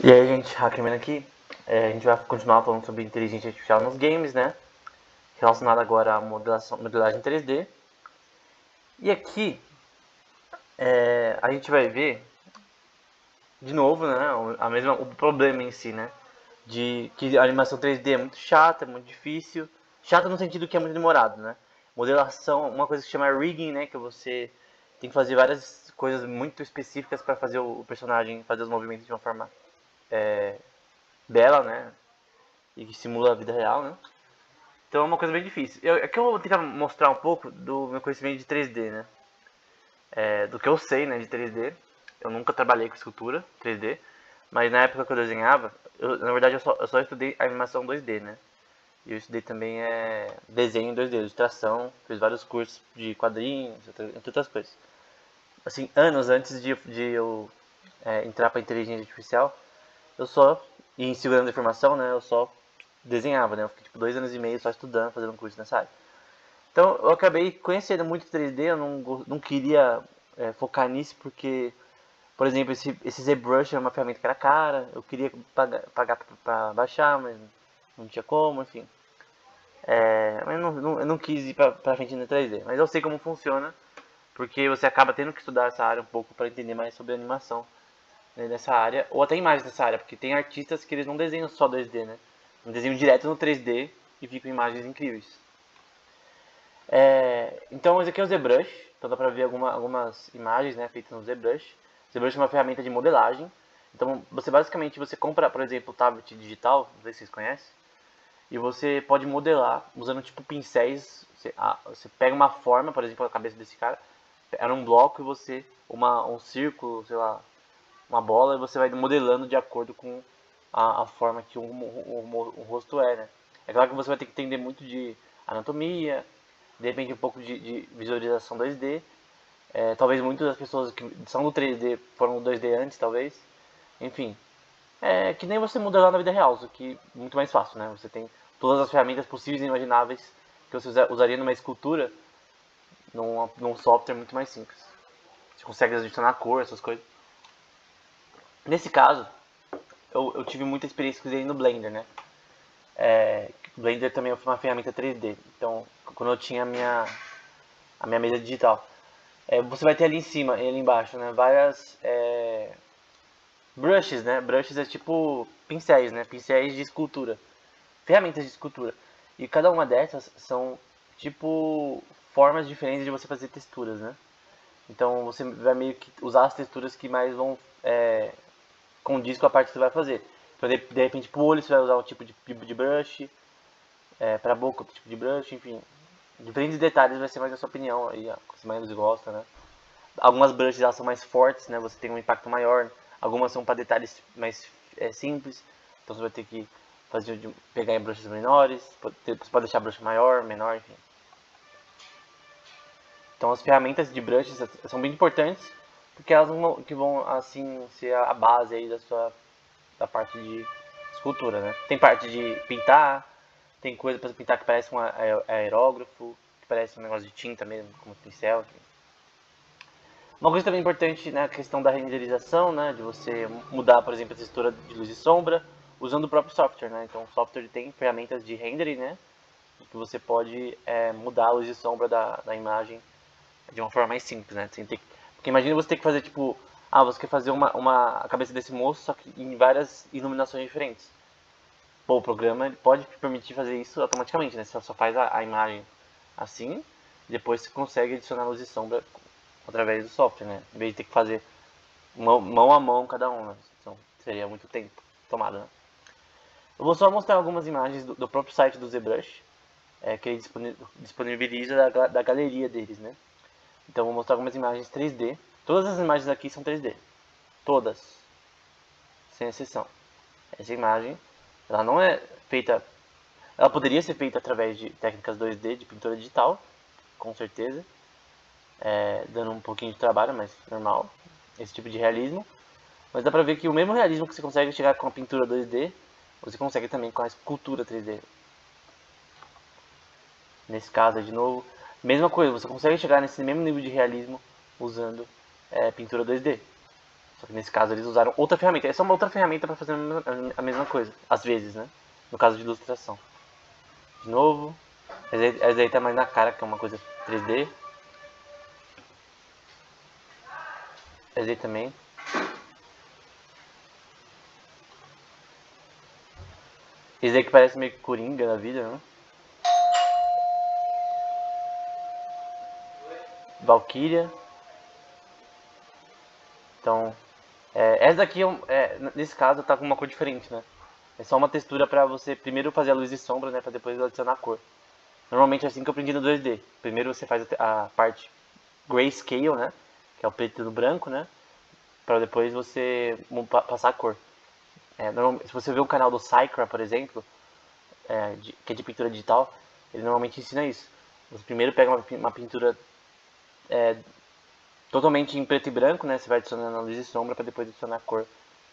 E aí, gente, Hackerman aqui. A gente vai continuar falando sobre inteligência artificial nos games, né? Relacionado agora à modelagem 3D. E aqui a gente vai ver de novo, né? O problema em si, né? De que a animação 3D é muito chata, é muito difícil. Chata no sentido que é muito demorado, né? Modelação, uma coisa que se chama rigging, né? Que você tem que fazer várias coisas muito específicas para fazer o personagem fazer os movimentos de uma forma bela, né? E que simula a vida real, né? Então é uma coisa bem difícil. Aqui eu vou tentar mostrar um pouco do meu conhecimento de 3D, né? Do que eu sei, né, de 3D. Eu nunca trabalhei com escultura 3D, mas na época que eu desenhava, na verdade eu só estudei animação 2D, né? E eu estudei também desenho em 2D, ilustração, fiz vários cursos de quadrinhos, entre outras coisas. Assim, anos antes de eu entrar para inteligência artificial, eu só, e em segurança da informação, né, eu só desenhava, né? Eu fiquei tipo 2 anos e meio só estudando, fazendo um curso nessa área. Então eu acabei conhecendo muito 3D, eu não queria focar nisso porque, por exemplo, esse ZBrush é uma ferramenta que era cara, eu queria pagar pra baixar, mas não tinha como, enfim. Mas eu não quis ir pra frente no 3D, mas eu sei como funciona, porque você acaba tendo que estudar essa área um pouco para entender mais sobre animação, né, nessa área, ou até imagens nessa área, porque tem artistas que eles não desenham só 2D, né? Eles desenham direto no 3D e ficam imagens incríveis. Então esse aqui é o ZBrush, então dá pra ver algumas imagens, né, feitas no ZBrush. O ZBrush é uma ferramenta de modelagem. Então você basicamente compra, por exemplo, o tablet digital, não sei se vocês conhecem, e você pode modelar usando tipo pincéis. Você pega uma forma, por exemplo, a cabeça desse cara, era um bloco e um círculo, sei lá, uma bola, e você vai modelando de acordo com a forma que o rosto é, né? É claro que você vai ter que entender muito de anatomia, de repente um pouco de visualização 2D. Talvez muitas das pessoas que são do 3D foram do 2D antes, talvez. Enfim, é que nem você modelar na vida real, só que muito mais fácil, né? Você tem todas as ferramentas possíveis e imagináveis que você usaria numa escultura num software muito mais simples. Você consegue adicionar cor, essas coisas. Nesse caso, eu tive muita experiência com no Blender, né? O Blender também é uma ferramenta 3D. Então, quando eu tinha a minha mesa digital, você vai ter ali em cima e ali embaixo, né? Várias brushes, né? Brushes é tipo pincéis, né? Pincéis de escultura, ferramentas de escultura. E cada uma dessas são tipo formas diferentes de você fazer texturas, né? Então você vai meio que usar as texturas que mais vão condiz com a parte que você vai fazer. Então, de repente, pro olho você vai usar um tipo de brush, pra boca outro tipo de brush, enfim. Diferentes detalhes vai ser mais a sua opinião, aí, ó, que você mais gosta, né? Algumas brushes elas são mais fortes, né? Você tem um impacto maior. Algumas são para detalhes mais simples. Então você vai ter que pegar em brushes menores. Você pode deixar a brush maior, menor, enfim. Então as ferramentas de brushes são bem importantes porque elas que vão assim ser a base aí da parte de escultura, né? Tem parte de pintar, tem coisa para pintar que parece um aerógrafo, que parece um negócio de tinta mesmo, como pincel, enfim. Uma coisa também importante na questão da renderização, né, de você mudar, por exemplo, a textura de luz e sombra, usando o próprio software, né? Então o software tem ferramentas de rendering, né, que você pode mudar a luz e sombra da imagem de uma forma mais simples, né? Porque imagina você ter que fazer tipo, você quer fazer a cabeça desse moço, só que em várias iluminações diferentes. Pô, o programa ele pode te permitir fazer isso automaticamente, né? Você só faz a imagem assim, depois você consegue adicionar luz e sombra através do software, né? Em vez de ter que fazer mão a mão cada um, né? Então seria muito tempo tomado, né? Eu vou só mostrar algumas imagens do próprio site do ZBrush, que ele disponibiliza da galeria deles, né? Então eu vou mostrar algumas imagens 3D. Todas as imagens aqui são 3D. Todas. Sem exceção. Essa imagem, ela não é feita... Ela poderia ser feita através de técnicas 2D, de pintura digital, com certeza. Dando um pouquinho de trabalho, mas normal. Esse tipo de realismo. Mas dá pra ver que o mesmo realismo que você consegue chegar com a pintura 2D, você consegue também com a escultura 3D. Nesse caso, de novo, mesma coisa, você consegue chegar nesse mesmo nível de realismo usando pintura 2D. Só que nesse caso eles usaram outra ferramenta. Essa é uma outra ferramenta para fazer a mesma coisa, às vezes, né? No caso de ilustração. De novo, essa aí tá mais na cara, que é uma coisa 3D. Essa aí também. Esse aí que parece meio que Coringa na vida, né? Valkyria. Então, essa daqui, nesse caso, tá com uma cor diferente, né? É só uma textura pra você primeiro fazer a luz e sombra, né? Pra depois adicionar a cor. Normalmente é assim que eu aprendi no 2D. Primeiro você faz a parte grayscale, né? Que é o preto e no branco, né? Pra depois você passar a cor. Se você ver o canal do Cycra, por exemplo, que é de pintura digital, ele normalmente ensina isso. Você primeiro pega uma pintura totalmente em preto e branco, né? Você vai adicionando a luz e sombra para depois adicionar a cor,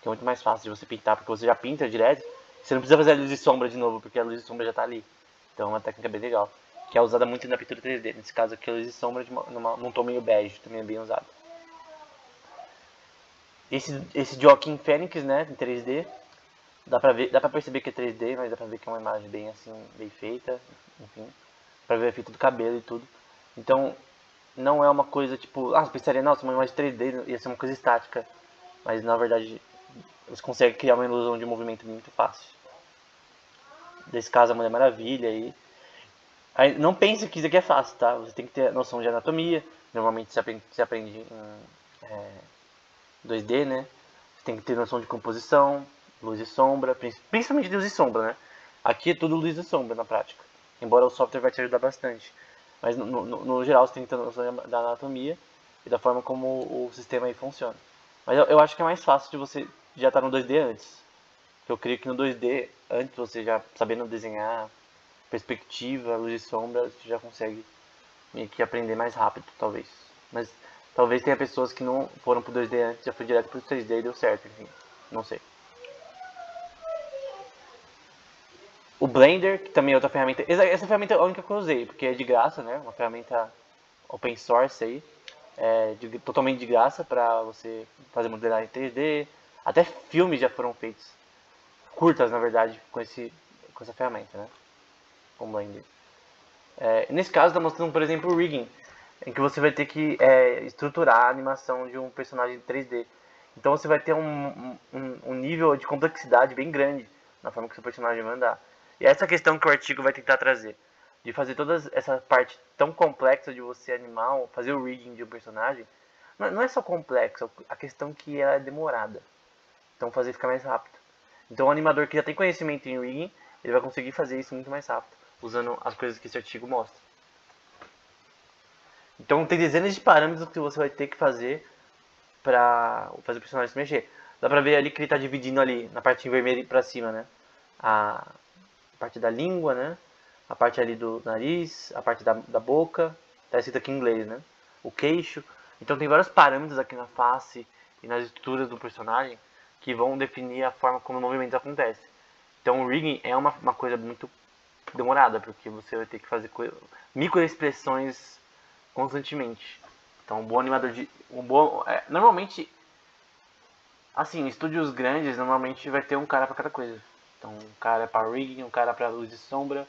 que é muito mais fácil de você pintar, porque você já pinta direto. Você não precisa fazer a luz e sombra de novo, porque a luz e sombra já está ali. Então é uma técnica bem legal, que é usada muito na pintura 3D. Nesse caso aqui, a luz e sombra num tom meio bege, também é bem usado. Esse Joaquin Phoenix, né, em 3D, dá pra perceber que é 3D, mas dá pra ver que é uma imagem bem assim, bem feita, enfim. Dá pra ver o efeito do cabelo e tudo. Então, não é uma coisa tipo, você pensaria, nossa, uma imagem 3D ia ser uma coisa estática. Mas na verdade, eles conseguem criar uma ilusão de movimento muito fácil. Nesse caso, a Mulher Maravilha aí não pense que isso aqui é fácil, tá? Você tem que ter noção de anatomia. Normalmente se aprende em 2D, né? Você tem que ter noção de composição, luz e sombra, principalmente luz e sombra, né? Aqui é tudo luz e sombra na prática. Embora o software vai te ajudar bastante. Mas no geral você tem que ter noção da anatomia e da forma como o sistema aí funciona. Mas eu acho que é mais fácil de você já estar no 2D antes. Eu creio que no 2D, antes você já sabendo desenhar, perspectiva, luz e sombra, você já consegue meio que aprender mais rápido, talvez. Mas talvez tenha pessoas que não foram pro 2D antes, já foi direto pro 3D e deu certo, enfim. Não sei. O Blender, que também é outra ferramenta. Essa ferramenta é a única que eu usei, porque é de graça, né? Uma ferramenta open source aí. Totalmente de graça para você fazer modelagem 3D. Até filmes já foram feitos. Curtas, na verdade, com essa ferramenta, né? Com o Blender. Nesse caso, está mostrando, por exemplo, o rigging, em que você vai ter que estruturar a animação de um personagem 3D. Então você vai ter um nível de complexidade bem grande na forma que o seu personagem vai andar. E é essa questão que o artigo vai tentar trazer, de fazer toda essa parte tão complexa de você animar, fazer o rigging de um personagem. Não é só complexo, a questão que ela é demorada. Então fazer ficar mais rápido. Então o animador que já tem conhecimento em rigging, ele vai conseguir fazer isso muito mais rápido, usando as coisas que esse artigo mostra. Então tem dezenas de parâmetros que você vai ter que fazer para fazer o personagem se mexer. Dá pra ver ali que ele tá dividindo ali na parte vermelha pra cima, né? A parte da língua, né? A parte ali do nariz, a parte da boca. Tá escrito aqui em inglês, né? O queixo. Então tem vários parâmetros aqui na face e nas estruturas do personagem que vão definir a forma como o movimento acontece. Então o rigging é uma coisa muito demorada, porque você vai ter que fazer microexpressões constantemente. Então um bom animador normalmente, assim, estúdios grandes normalmente vai ter um cara para cada coisa. Então um cara para rigging, um cara para luz e sombra.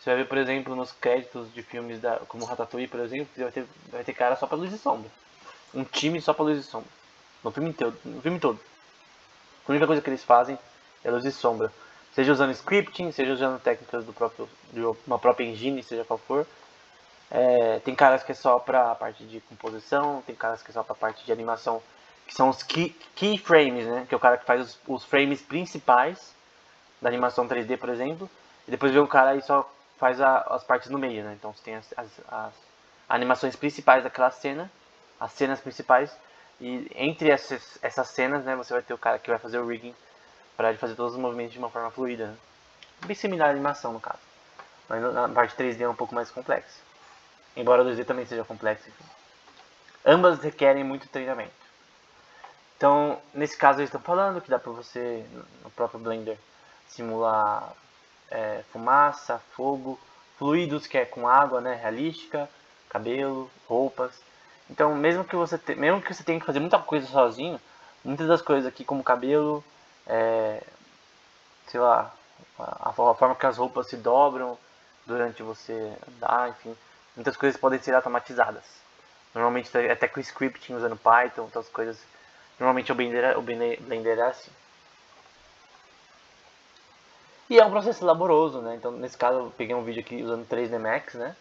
Você vai ver, por exemplo, nos créditos de filmes como Ratatouille, por exemplo, vai ter cara só para luz e sombra. Um time só para luz e sombra. No filme todo. A única coisa que eles fazem é luz e sombra. Seja usando scripting, seja usando técnicas de uma própria engine, seja qual for. Tem caras que é só pra parte de composição, tem caras que é só pra parte de animação, que são os keyframes, né? Que é o cara que faz os frames principais da animação 3D, por exemplo. E depois vem o cara e só faz as partes no meio, né? Então você tem as animações principais daquela cena, as cenas principais. E entre essas cenas, né, você vai ter o cara que vai fazer o rigging para ele fazer todos os movimentos de uma forma fluida, né? Bem similar à animação, no caso. Mas na parte 3D é um pouco mais complexa. Embora o 2D também seja complexo. Enfim. Ambas requerem muito treinamento. Então, nesse caso eles estão falando que dá para você, no próprio Blender, simular fumaça, fogo, fluidos que é com água, né, realística, cabelo, roupas. Então, mesmo que você tenha que fazer muita coisa sozinho, Muitas das coisas aqui, como cabelo, sei lá, a forma que as roupas se dobram durante você andar, enfim, muitas coisas podem ser automatizadas. Normalmente até com scripting usando Python, outras coisas. Normalmente o Blender é assim. E é um processo laboroso, né? Então, nesse caso, eu peguei um vídeo aqui usando 3D Max, né?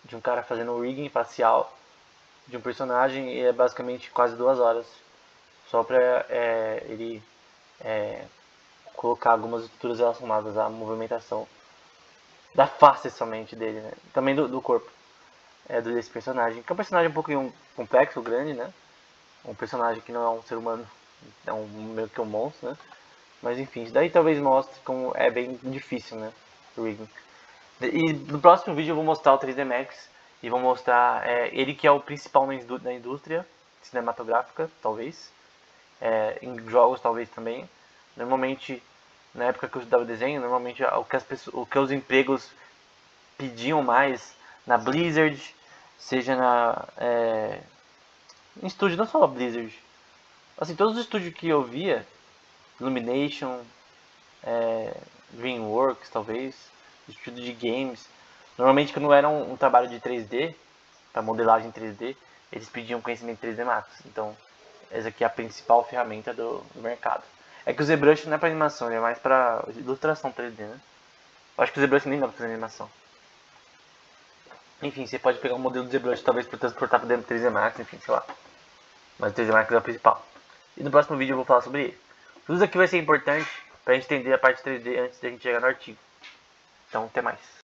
De um cara fazendo o rigging facial de um personagem e é basicamente quase 2 horas. Só pra ele colocar algumas estruturas relacionadas à movimentação da face somente dele, né? Também do corpo desse personagem. Que é um personagem um pouquinho complexo, grande, né? Um personagem que não é um ser humano, é meio que um monstro, né? Mas enfim, isso daí talvez mostre como é bem difícil, né? O rigging. E no próximo vídeo eu vou mostrar o 3D Max e vou mostrar ele que é o principal na indústria cinematográfica, talvez. Em jogos talvez também. Normalmente, na época que eu estudava desenho, normalmente o que os empregos pediam mais na Blizzard, seja em estúdio, não só a Blizzard. Assim, todos os estúdios que eu via, Illumination, DreamWorks talvez, estúdio de games, normalmente quando era um trabalho de 3D, para modelagem 3D, eles pediam conhecimento de 3D Max. Então, essa aqui é a principal ferramenta do mercado. É que o ZBrush não é para animação, ele é mais para ilustração 3D, né? Eu acho que o ZBrush nem dá para fazer animação. Enfim, você pode pegar um modelo do ZBrush talvez para transportar para dentro do 3D Max, enfim, sei lá. Mas o 3D Max é o principal. E no próximo vídeo eu vou falar sobre ele. Tudo isso aqui vai ser importante para a gente entender a parte 3D antes da gente chegar no artigo. Então, até mais.